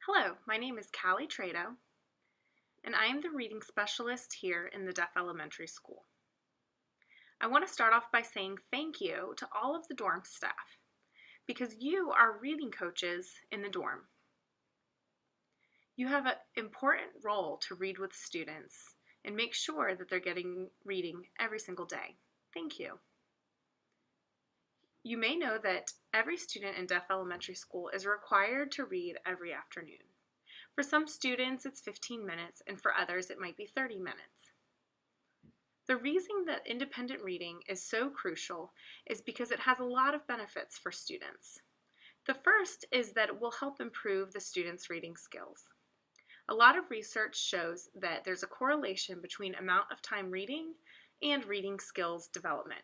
Hello, my name is Callie Trado, and I am the reading specialist here in the Deaf Elementary School. I want to start off by saying thank you to all of the dorm staff, because you are reading coaches in the dorm. You have an important role to read with students and make sure that they're getting reading every single day. Thank you. You may know that every student in Deaf Elementary School is required to read every afternoon. For some students, it's 15 minutes, and for others, it might be 30 minutes. The reason that independent reading is so crucial is because it has a lot of benefits for students. The first is that it will help improve the students' reading skills. A lot of research shows that there's a correlation between amount of time reading and reading skills development.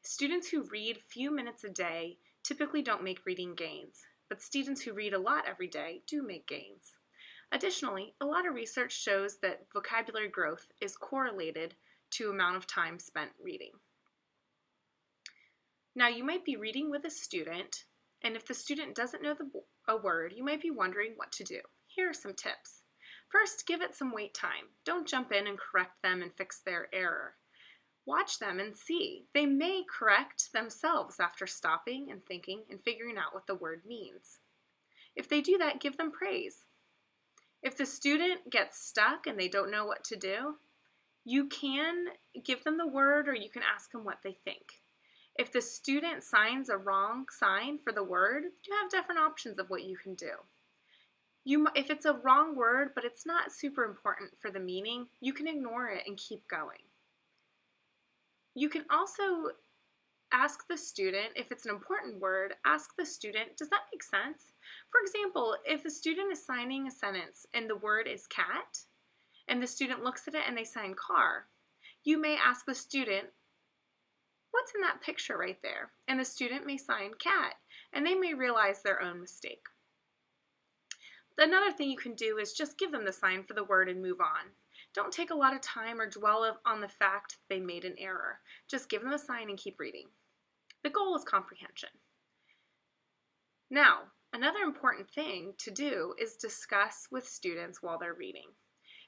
Students who read few minutes a day typically don't make reading gains, but students who read a lot every day do make gains. Additionally, a lot of research shows that vocabulary growth is correlated to amount of time spent reading. Now, you might be reading with a student, and if the student doesn't know a word, you might be wondering what to do. Here are some tips. First, give it some wait time. Don't jump in and correct them and fix their error. Watch them and see. They may correct themselves after stopping and thinking and figuring out what the word means. If they do that, give them praise. If the student gets stuck and they don't know what to do, you can give them the word or you can ask them what they think. If the student signs a wrong sign for the word, you have different options of what you can do. If it's a wrong word but it's not super important for the meaning, you can ignore it and keep going. You can also ask the student, if it's an important word, ask the student, does that make sense? For example, if the student is signing a sentence and the word is cat, and the student looks at it and they sign car, you may ask the student, what's in that picture right there? And the student may sign cat, and they may realize their own mistake. Another thing you can do is just give them the sign for the word and move on. Don't take a lot of time or dwell on the fact they made an error. Just give them a sign and keep reading. The goal is comprehension. Now, another important thing to do is discuss with students while they're reading.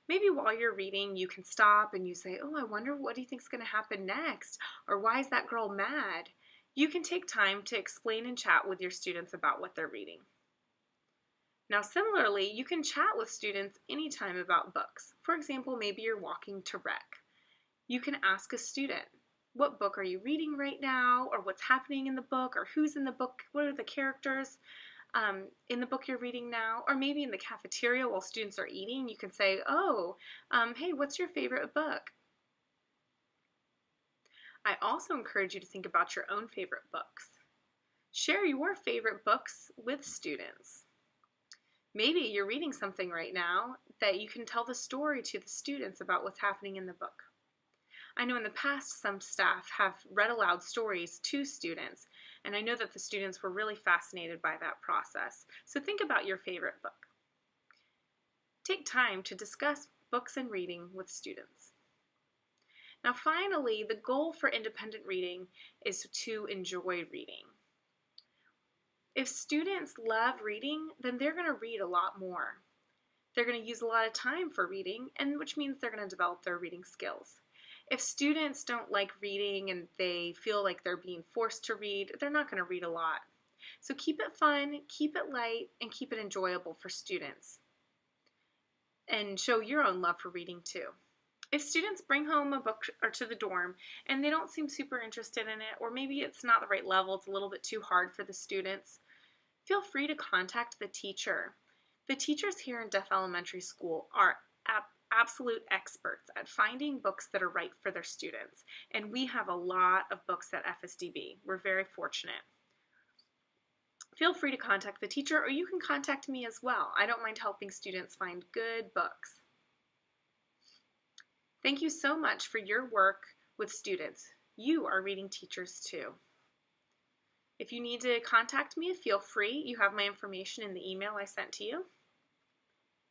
Maybe while you're reading, you can stop and you say, oh, I wonder what do you think is going to happen next? Or why is that girl mad? You can take time to explain and chat with your students about what they're reading. Now, similarly, you can chat with students anytime about books. For example, maybe you're walking to rec. You can ask a student, what book are you reading right now? Or what's happening in the book? Or who's in the book? What are the characters in the book you're reading now? Or maybe in the cafeteria while students are eating, you can say, oh, hey, what's your favorite book? I also encourage you to think about your own favorite books. Share your favorite books with students. Maybe you're reading something right now that you can tell the story to the students about what's happening in the book. I know in the past some staff have read aloud stories to students, and I know that the students were really fascinated by that process. So think about your favorite book. Take time to discuss books and reading with students. Now finally, the goal for independent reading is to enjoy reading. If students love reading, then they're going to read a lot more. They're going to use a lot of time for reading, and which means they're going to develop their reading skills. If students don't like reading and they feel like they're being forced to read, they're not going to read a lot. So keep it fun, keep it light, and keep it enjoyable for students. And show your own love for reading too. If students bring home a book or to the dorm and they don't seem super interested in it, or maybe it's not the right level, it's a little bit too hard for the students, feel free to contact the teacher. The teachers here in Deaf Elementary School are absolute experts at finding books that are right for their students, and we have a lot of books at FSDB. We're very fortunate. Feel free to contact the teacher, or you can contact me as well. I don't mind helping students find good books. Thank you so much for your work with students. You are reading teachers too. If you need to contact me, feel free. You have my information in the email I sent to you.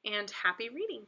And happy reading!